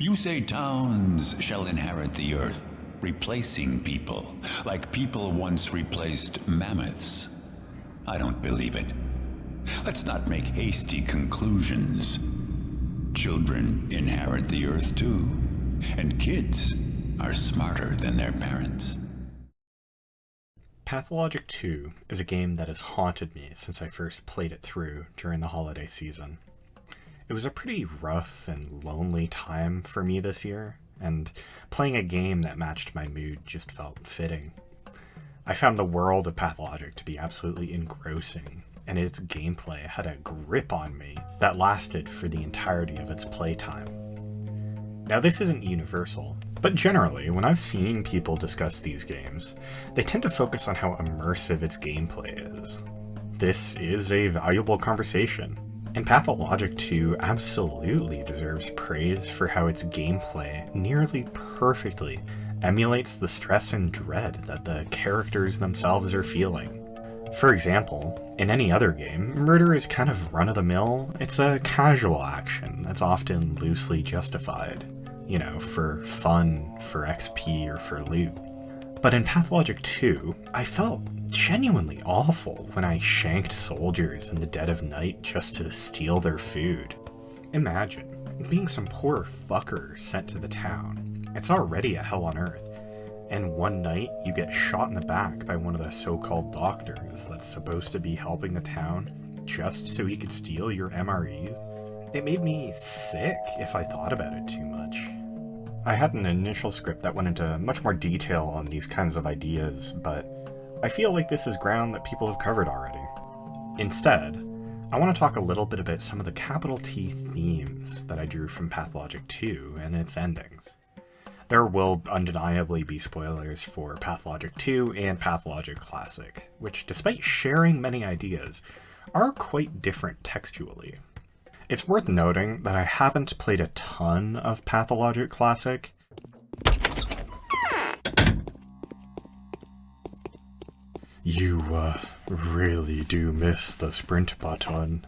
You say towns shall inherit the earth, replacing people, like people once replaced mammoths. I don't believe it. Let's not make hasty conclusions. Children inherit the earth too, and kids are smarter than their parents. Pathologic 2 is a game that has haunted me since I first played it through during the holiday season. It was a pretty rough and lonely time for me this year, and playing a game that matched my mood just felt fitting. I found the world of Pathologic to be absolutely engrossing, and its gameplay had a grip on me that lasted for the entirety of its playtime. Now, this isn't universal, but generally, when I've seen people discuss these games, they tend to focus on how immersive its gameplay is. This is a valuable conversation, and Pathologic 2 absolutely deserves praise for how its gameplay nearly perfectly emulates the stress and dread that the characters themselves are feeling. For example, in any other game, murder is kind of run-of-the-mill. It's a casual action that's often loosely justified, for fun, for XP, or for loot. But in Pathologic 2, I felt genuinely awful when I shanked soldiers in the dead of night just to steal their food. Imagine being some poor fucker sent to the town. It's already a hell on earth. And one night, you get shot in the back by one of the so-called doctors that's supposed to be helping the town just so he could steal your MREs. It made me sick if I thought about it too much. I had an initial script that went into much more detail on these kinds of ideas, but I feel like this is ground that people have covered already. Instead, I want to talk a little bit about some of the capital T themes that I drew from Pathologic 2 and its endings. There will undeniably be spoilers for Pathologic 2 and Pathologic Classic, which, despite sharing many ideas, are quite different textually. It's worth noting that I haven't played a ton of Pathologic Classic. You, really do miss the sprint button.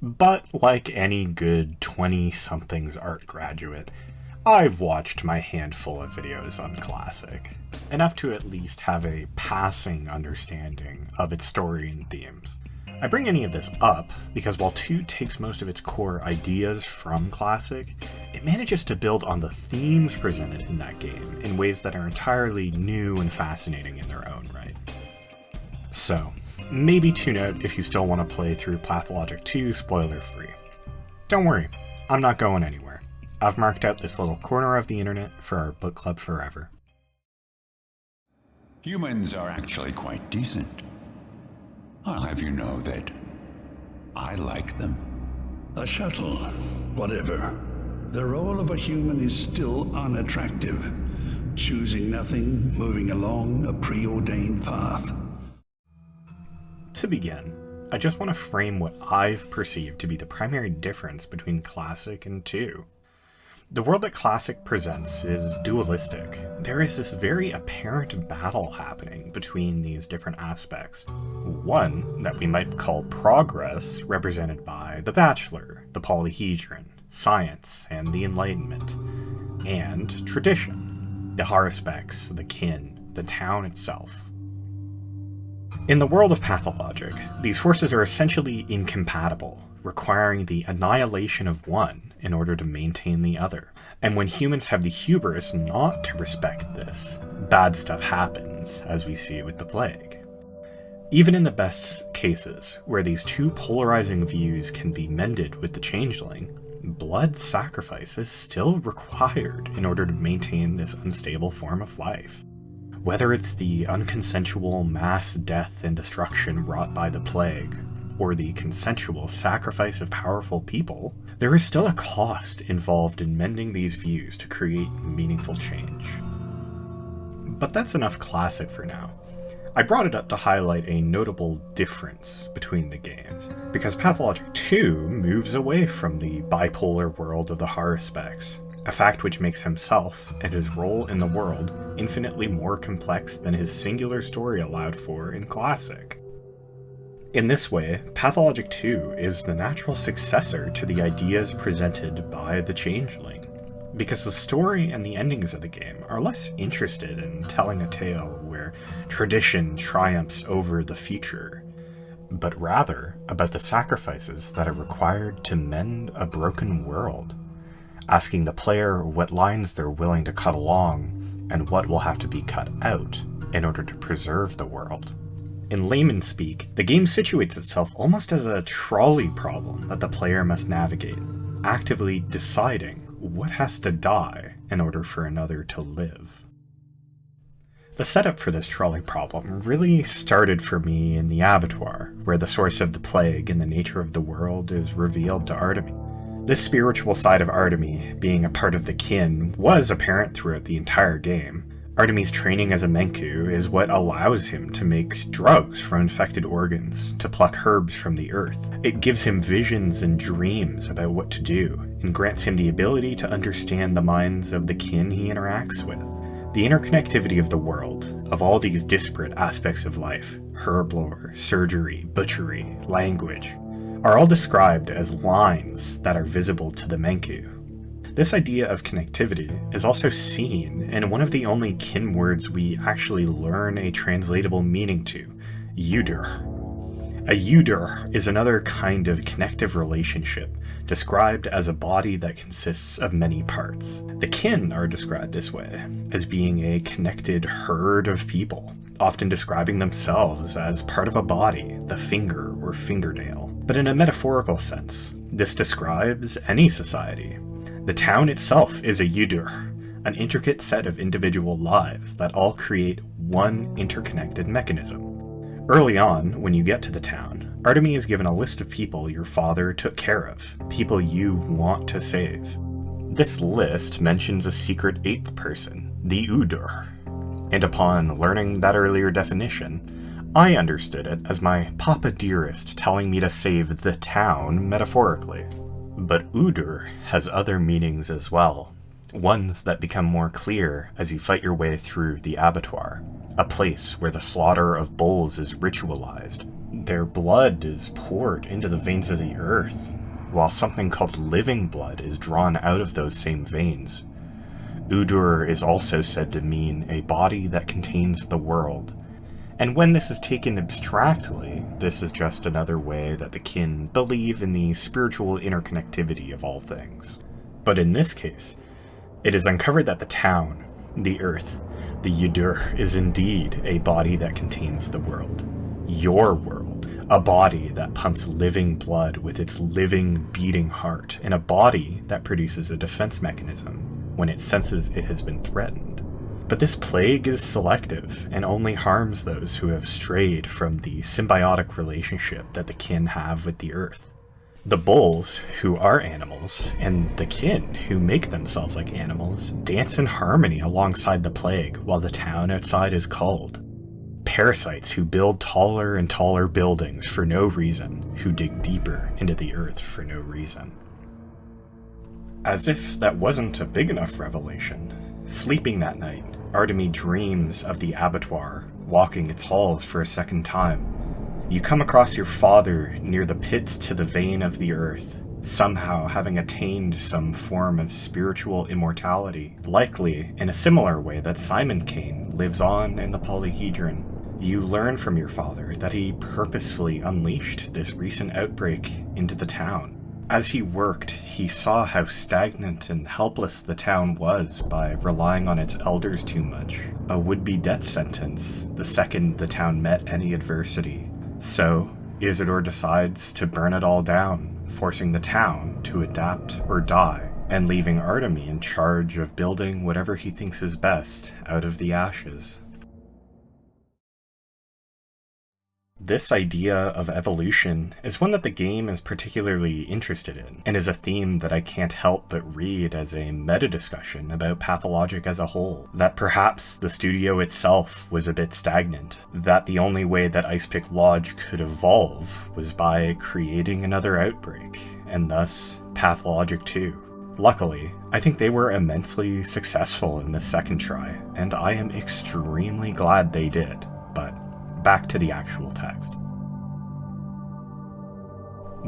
But like any good 20-somethings art graduate, I've watched my handful of videos on Classic, enough to at least have a passing understanding of its story and themes. I bring any of this up because while 2 takes most of its core ideas from Classic, it manages to build on the themes presented in that game in ways that are entirely new and fascinating in their own right. So, maybe tune out if you still want to play through Pathologic 2 spoiler-free. Don't worry, I'm not going anywhere. I've marked out this little corner of the internet for our book club forever. Humans are actually quite decent. I'll have you know that I like them. A shuttle, whatever. The role of a human is still unattractive. Choosing nothing, moving along a preordained path. To begin, I just want to frame what I've perceived to be the primary difference between Classic and 2. The world that Classic presents is dualistic. There is this very apparent battle happening between these different aspects. One that we might call progress, represented by the Bachelor, the Polyhedron, science, and the Enlightenment, and tradition, the Haruspecs, the kin, the town itself. In the world of Pathologic, these forces are essentially incompatible, requiring the annihilation of one in order to maintain the other. And when humans have the hubris not to respect this, bad stuff happens, as we see with the plague. Even in the best cases, where these two polarizing views can be mended with the changeling, blood sacrifice is still required in order to maintain this unstable form of life. Whether it's the unconsensual mass death and destruction wrought by the plague, or the consensual sacrifice of powerful people, there is still a cost involved in mending these views to create meaningful change. But that's enough Classic for now. I brought it up to highlight a notable difference between the games, because Pathologic 2 moves away from the bipolar world of the Haruspecs, a fact which makes himself and his role in the world infinitely more complex than his singular story allowed for in Classic. In this way, Pathologic 2 is the natural successor to the ideas presented by the Changeling, because the story and the endings of the game are less interested in telling a tale where tradition triumphs over the future, but rather about the sacrifices that are required to mend a broken world, asking the player what lines they're willing to cut along and what will have to be cut out in order to preserve the world. In layman speak, the game situates itself almost as a trolley problem that the player must navigate, actively deciding what has to die in order for another to live. The setup for this trolley problem really started for me in the abattoir, where the source of the plague and the nature of the world is revealed to Artemy. This spiritual side of Artemy, being a part of the kin, was apparent throughout the entire game. Artemy's training as a Menku is what allows him to make drugs from infected organs, to pluck herbs from the earth. It gives him visions and dreams about what to do, and grants him the ability to understand the minds of the kin he interacts with. The interconnectivity of the world, of all these disparate aspects of life, herb lore, surgery, butchery, language, are all described as lines that are visible to the Menku. This idea of connectivity is also seen in one of the only kin words we actually learn a translatable meaning to, Udur. A Udur is another kind of connective relationship, described as a body that consists of many parts. The kin are described this way, as being a connected herd of people, often describing themselves as part of a body, the finger or fingernail. But in a metaphorical sense, this describes any society. The town itself is a Udur, an intricate set of individual lives that all create one interconnected mechanism. Early on, when you get to the town, Artemy is given a list of people your father took care of, people you want to save. This list mentions a secret eighth person, the Udur, and upon learning that earlier definition, I understood it as my Papa Dearest telling me to save the town metaphorically. But Udur has other meanings as well, ones that become more clear as you fight your way through the abattoir, a place where the slaughter of bulls is ritualized. Their blood is poured into the veins of the earth, while something called living blood is drawn out of those same veins. Udur is also said to mean a body that contains the world. And when this is taken abstractly, this is just another way that the kin believe in the spiritual interconnectivity of all things. But in this case, it is uncovered that the town, the earth, the Udur, is indeed a body that contains the world. Your world. A body that pumps living blood with its living, beating heart, and a body that produces a defense mechanism when it senses it has been threatened. But this plague is selective, and only harms those who have strayed from the symbiotic relationship that the kin have with the earth. The bulls, who are animals, and the kin, who make themselves like animals, dance in harmony alongside the plague while the town outside is culled. Parasites who build taller and taller buildings for no reason, who dig deeper into the earth for no reason. As if that wasn't a big enough revelation, sleeping that night, Artemy dreams of the abattoir, walking its halls for a second time. You come across your father near the pits to the vein of the earth, somehow having attained some form of spiritual immortality, likely in a similar way that Simon Kane lives on in the polyhedron. You learn from your father that he purposefully unleashed this recent outbreak into the town. As he worked, he saw how stagnant and helpless the town was by relying on its elders too much, a would-be death sentence the second the town met any adversity. So, Isidore decides to burn it all down, forcing the town to adapt or die, and leaving Artemy in charge of building whatever he thinks is best out of the ashes. This idea of evolution is one that the game is particularly interested in, and is a theme that I can't help but read as a meta-discussion about Pathologic as a whole. That perhaps the studio itself was a bit stagnant, that the only way that Icepick Lodge could evolve was by creating another outbreak, and thus Pathologic 2. Luckily, I think they were immensely successful in the second try, and I am extremely glad they did, but back to the actual text.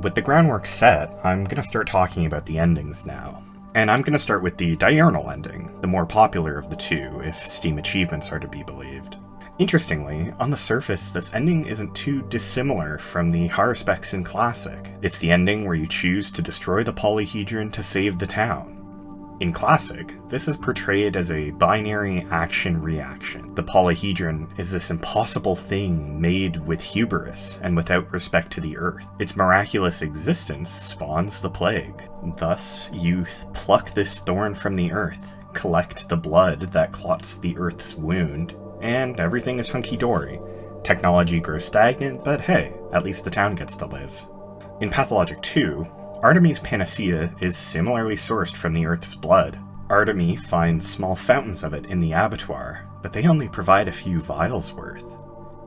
With the groundwork set, I'm going to start talking about the endings now. And I'm going to start with the Diurnal ending, the more popular of the two, if Steam achievements are to be believed. Interestingly, on the surface, this ending isn't too dissimilar from the higher specs in Classic. It's the ending where you choose to destroy the polyhedron to save the town. In Classic, this is portrayed as a binary action-reaction. The polyhedron is this impossible thing made with hubris and without respect to the earth. Its miraculous existence spawns the plague. Thus, you pluck this thorn from the earth, collect the blood that clots the earth's wound, and everything is hunky-dory. Technology grows stagnant, but hey, at least the town gets to live. In Pathologic 2, Artemis' panacea is similarly sourced from the Earth's blood. Artemis finds small fountains of it in the abattoir, but they only provide a few vials worth.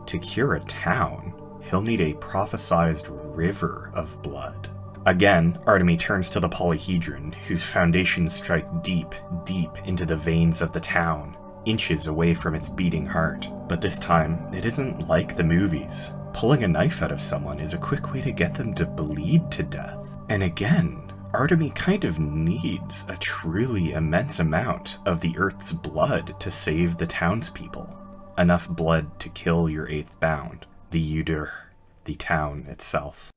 To cure a town, he'll need a prophesized river of blood. Again, Artemis turns to the polyhedron, whose foundations strike deep, deep into the veins of the town, inches away from its beating heart. But this time, it isn't like the movies. Pulling a knife out of someone is a quick way to get them to bleed to death. And again, Artemis kind of needs a truly immense amount of the Earth's blood to save the townspeople. Enough blood to kill your eighth bound, the Udur, the town itself.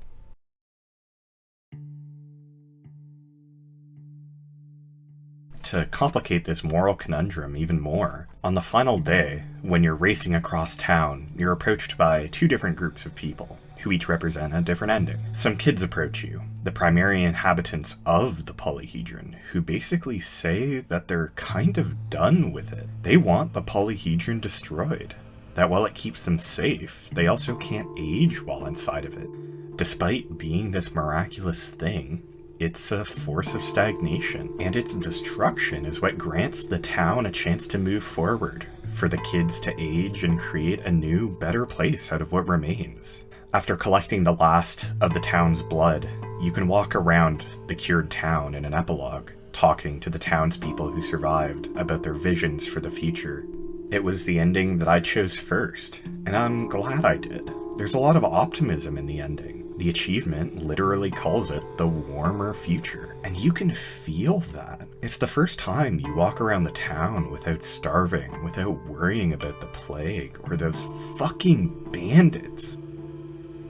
To complicate this moral conundrum even more, on the final day, when you're racing across town, you're approached by two different groups of people, who each represent a different ending. Some kids approach you, the primary inhabitants of the polyhedron, who basically say that they're kind of done with it. They want the polyhedron destroyed, that while it keeps them safe, they also can't age while inside of it. Despite being this miraculous thing, it's a force of stagnation, and its destruction is what grants the town a chance to move forward, for the kids to age and create a new, better place out of what remains. After collecting the last of the town's blood, you can walk around the cured town in an epilogue, talking to the townspeople who survived about their visions for the future. It was the ending that I chose first, and I'm glad I did. There's a lot of optimism in the ending. The achievement literally calls it the warmer future, and you can feel that. It's the first time you walk around the town without starving, without worrying about the plague or those fucking bandits.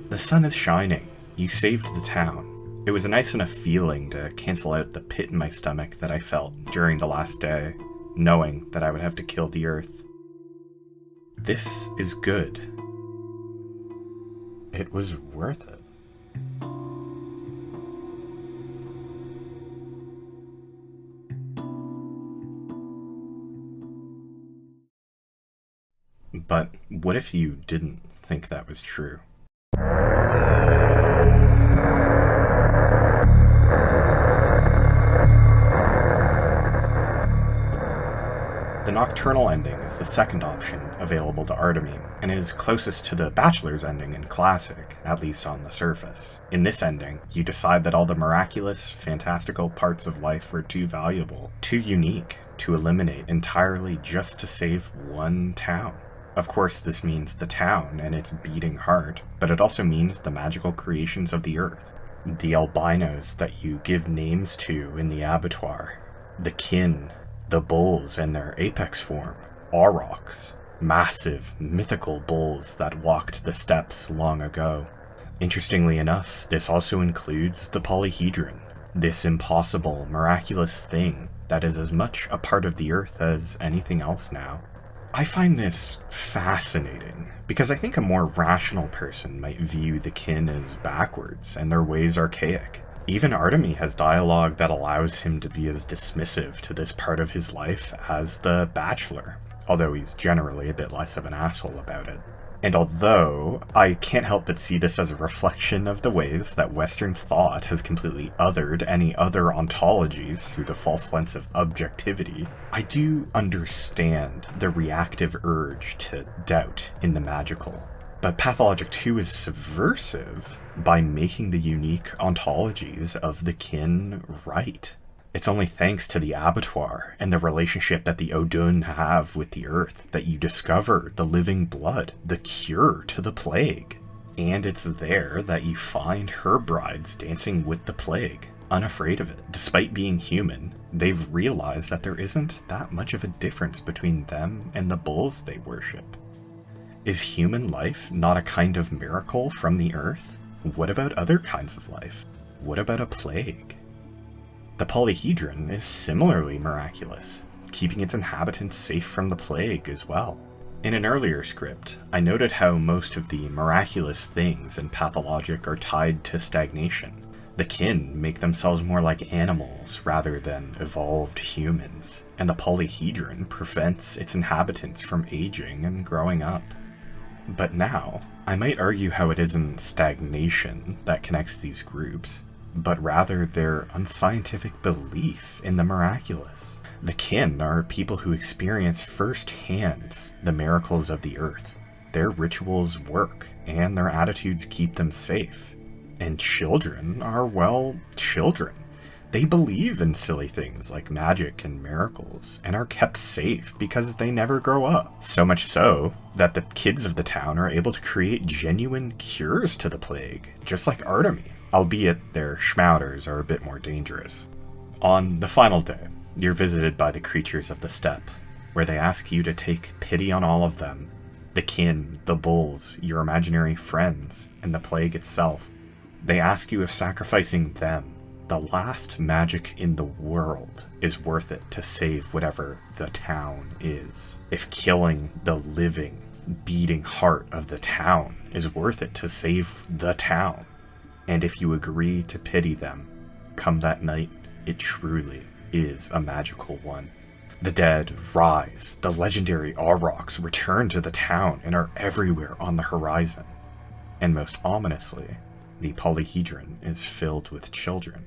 The sun is shining. You saved the town. It was a nice enough feeling to cancel out the pit in my stomach that I felt during the last day, knowing that I would have to kill the earth. This is good. It was worth it. But what if you didn't think that was true? The Nocturnal ending is the second option available to Artemis, and is closest to the Bachelor's ending in Classic, at least on the surface. In this ending, you decide that all the miraculous, fantastical parts of life are too valuable, too unique, to eliminate entirely just to save one town. Of course, this means the town and its beating heart, but it also means the magical creations of the earth. The albinos that you give names to in the abattoir, the kin, the bulls in their apex form, aurochs, massive, mythical bulls that walked the steppes long ago. Interestingly enough, this also includes the polyhedron, this impossible, miraculous thing that is as much a part of the earth as anything else now. I find this fascinating, because I think a more rational person might view the kin as backwards and their ways archaic. Even Artemis has dialogue that allows him to be as dismissive to this part of his life as the Bachelor, although he's generally a bit less of an asshole about it. And although I can't help but see this as a reflection of the ways that Western thought has completely othered any other ontologies through the false lens of objectivity, I do understand the reactive urge to doubt in the magical. But Pathologic 2 is subversive by making the unique ontologies of the kin right. It's only thanks to the abattoir and the relationship that the Odun have with the earth that you discover the living blood, the cure to the plague. And it's there that you find her brides dancing with the plague, unafraid of it. Despite being human, they've realized that there isn't that much of a difference between them and the bulls they worship. Is human life not a kind of miracle from the earth? What about other kinds of life? What about a plague? The polyhedron is similarly miraculous, keeping its inhabitants safe from the plague as well. In an earlier script, I noted how most of the miraculous things in Pathologic are tied to stagnation. The kin make themselves more like animals rather than evolved humans, and the polyhedron prevents its inhabitants from aging and growing up. But now, I might argue how it isn't stagnation that connects these groups, but rather their unscientific belief in the miraculous. The kin are people who experience firsthand the miracles of the earth. Their rituals work, and their attitudes keep them safe. And children are, well, children. They believe in silly things like magic and miracles, and are kept safe because they never grow up. So much so that the kids of the town are able to create genuine cures to the plague, just like Artemy, albeit their schmouters are a bit more dangerous. On the final day, you're visited by the creatures of the steppe, where they ask you to take pity on all of them, the kin, the bulls, your imaginary friends, and the plague itself. They ask you if sacrificing them, the last magic in the world, is worth it to save whatever the town is. If killing the living, beating heart of the town is worth it to save the town. And if you agree to pity them, come that night, it truly is a magical one. The dead rise, the legendary aurochs return to the town and are everywhere on the horizon. And most ominously, the polyhedron is filled with children.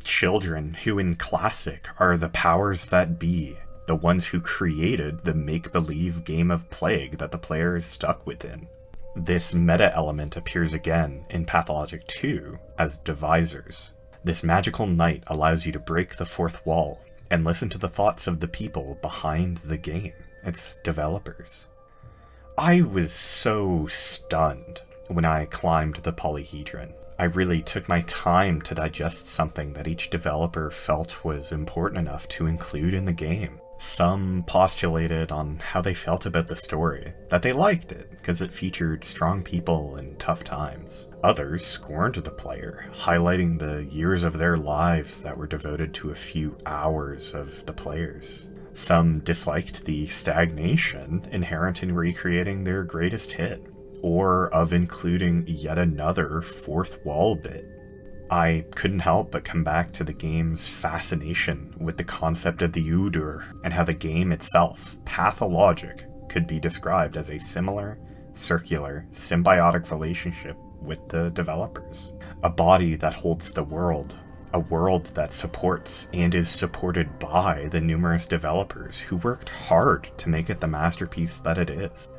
Children who in Classic are the powers that be, the ones who created the make-believe game of Plague that the player is stuck within. This meta element appears again in Pathologic 2 as devisers. This magical night allows you to break the fourth wall and listen to the thoughts of the people behind the game, its developers. I was so stunned when I climbed the polyhedron. I really took my time to digest something that each developer felt was important enough to include in the game. Some postulated on how they felt about the story, that they liked it because it featured strong people in tough times. Others scorned the player, highlighting the years of their lives that were devoted to a few hours of the players. Some disliked the stagnation inherent in recreating their greatest hit, or of including yet another fourth wall bit. I couldn't help but come back to the game's fascination with the concept of the Udur, and how the game itself, Pathologic, could be described as a similar, circular, symbiotic relationship with the developers. A body that holds the world, a world that supports and is supported by the numerous developers who worked hard to make it the masterpiece that it is.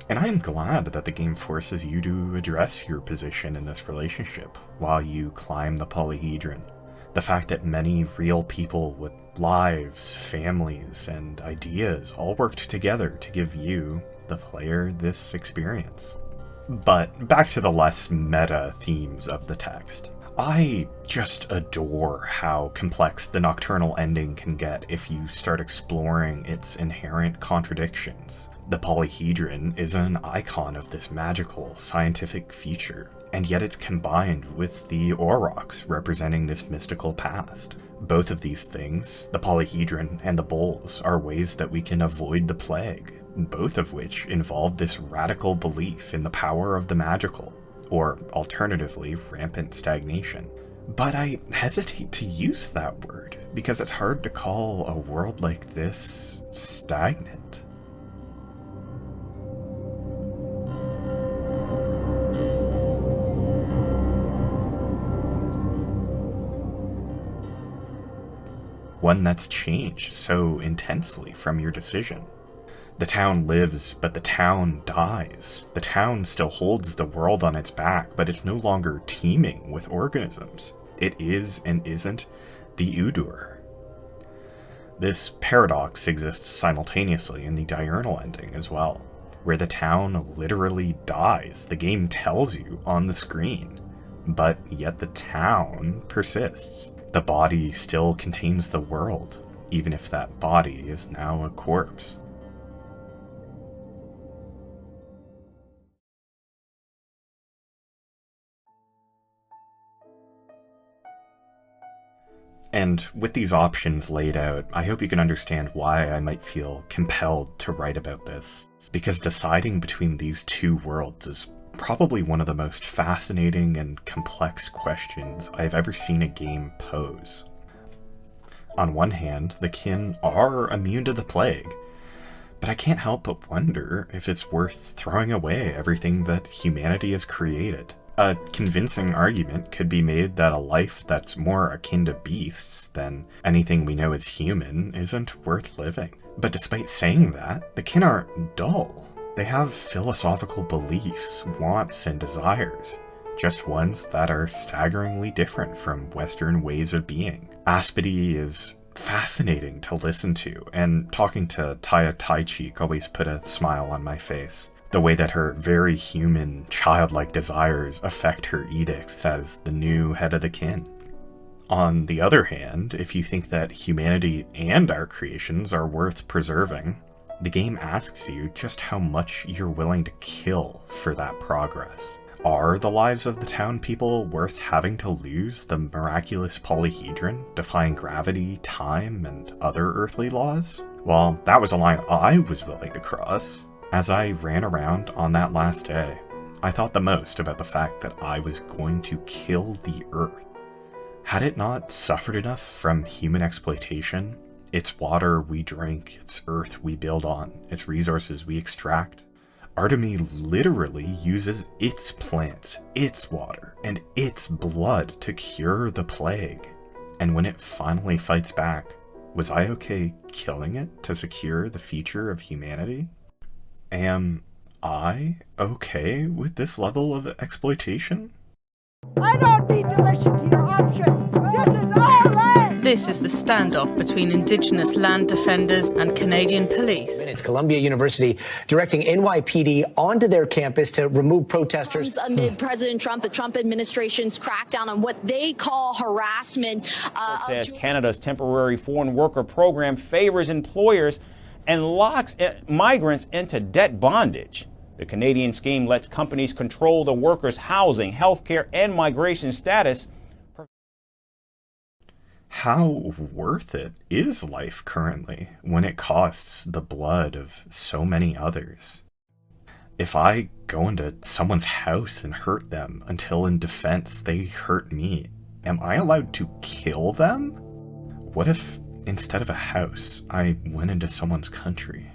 And I am glad that the game forces you to address your position in this relationship while you climb the polyhedron. The fact that many real people with lives, families, and ideas all worked together to give you, the player, this experience. But back to the less meta themes of the text. I just adore how complex the Nocturnal ending can get if you start exploring its inherent contradictions. The polyhedron is an icon of this magical, scientific feature, and yet it's combined with the aurochs representing this mystical past. Both of these things, the polyhedron and the bulls, are ways that we can avoid the plague, both of which involve this radical belief in the power of the magical, or alternatively, rampant stagnation. But I hesitate to use that word, because it's hard to call a world like this stagnant. One that's changed so intensely from your decision. The town lives, but the town dies. The town still holds the world on its back, but it's no longer teeming with organisms. It is and isn't the Udur. This paradox exists simultaneously in the Diurnal ending as well. where the town literally dies. The game tells you on the screen, but yet the town persists. The body still contains the world, even if that body is now a corpse. And with these options laid out, I hope you can understand why I might feel compelled to write about this. Because deciding between these two worlds is probably one of the most fascinating and complex questions I've ever seen a game pose. On one hand, the kin are immune to the plague, but I can't help but wonder if it's worth throwing away everything that humanity has created. A convincing argument could be made that a life that's more akin to beasts than anything we know as human isn't worth living. But despite saying that, the kin aren't dull. They have philosophical beliefs, wants, and desires, just ones that are staggeringly different from Western ways of being. Aspity is fascinating to listen to, and talking to Taya Taichi always put a smile on my face. The way that her very human, childlike desires affect her edicts as the new head of the kin. On the other hand, if you think that humanity and our creations are worth preserving, the game asks you just how much you're willing to kill for that progress. Are the lives of the town people worth having to lose the miraculous polyhedron, defying gravity, time, and other earthly laws? Well, that was a line I was willing to cross. As I ran around on that last day, I thought the most about the fact that I was going to kill the Earth. Had it not suffered enough from human exploitation? Its water we drink, its earth we build on, its resources we extract. Artemi literally uses its plants, its water, and its blood to cure the plague. And when it finally fights back, was I okay killing it to secure the future of humanity? Am I okay with this level of exploitation? I don't need to listen to your options. This is our land. This is the standoff between Indigenous land defenders and Canadian police. It's Columbia University directing NYPD onto their campus to remove protesters. Amid President Trump, the Trump administration's crackdown on what they call harassment. Says Canada's temporary foreign worker program favors employers and locks migrants into debt bondage. The Canadian scheme lets companies control the workers' housing, healthcare, and migration status. How worth it is life currently when it costs the blood of so many others? If I go into someone's house and hurt them until in defense they hurt me, am I allowed to kill them? What if instead of a house, I went into someone's country?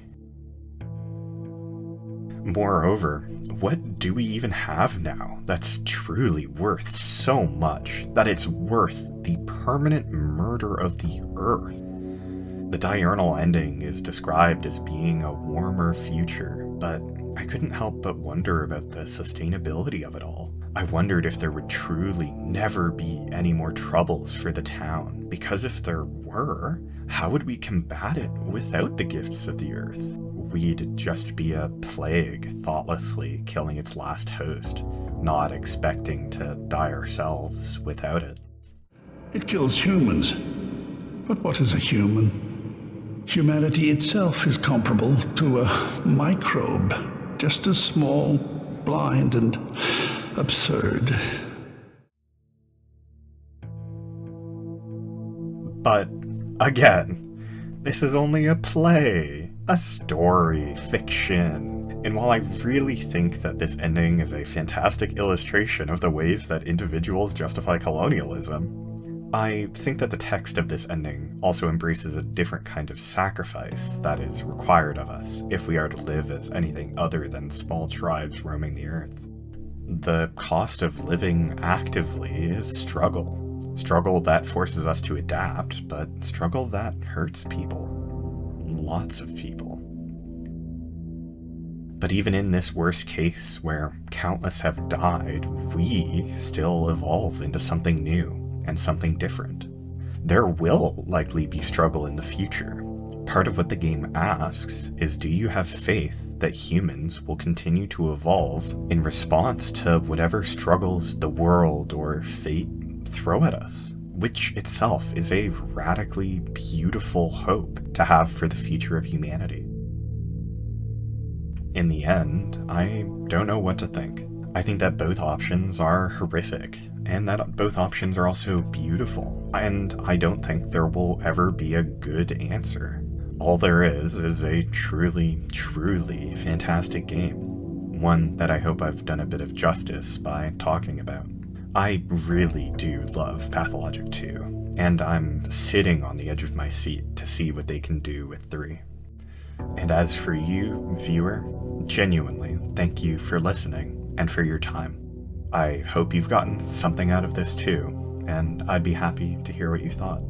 Moreover, what do we even have now that's truly worth so much that it's worth the permanent murder of the Earth? The Diurnal ending is described as being a warmer future, but I couldn't help but wonder about the sustainability of it all. I wondered if there would truly never be any more troubles for the town, because if there were, how would we combat it without the gifts of the Earth? We'd just be a plague thoughtlessly killing its last host, not expecting to die ourselves without it. It kills humans. But what is a human? Humanity itself is comparable to a microbe, just as small, blind, and absurd. But, again, this is only a play, a story, fiction. And while I really think that this ending is a fantastic illustration of the ways that individuals justify colonialism, I think that the text of this ending also embraces a different kind of sacrifice that is required of us if we are to live as anything other than small tribes roaming the earth. The cost of living actively is struggle. Struggle that forces us to adapt, but struggle that hurts people. Lots of people. But even in this worst case, where countless have died, we still evolve into something new and something different. There will likely be struggle in the future, Part of what the game asks is, do you have faith that humans will continue to evolve in response to whatever struggles the world or fate throw at us? Which itself is a radically beautiful hope to have for the future of humanity. In the end, I don't know what to think. I think that both options are horrific, and that both options are also beautiful, and I don't think there will ever be a good answer. All there is a truly, truly fantastic game. One that I hope I've done a bit of justice by talking about. I really do love Pathologic 2, and I'm sitting on the edge of my seat to see what they can do with 3. And as for you, viewer, genuinely, thank you for listening and for your time. I hope you've gotten something out of this too, and I'd be happy to hear what you thought.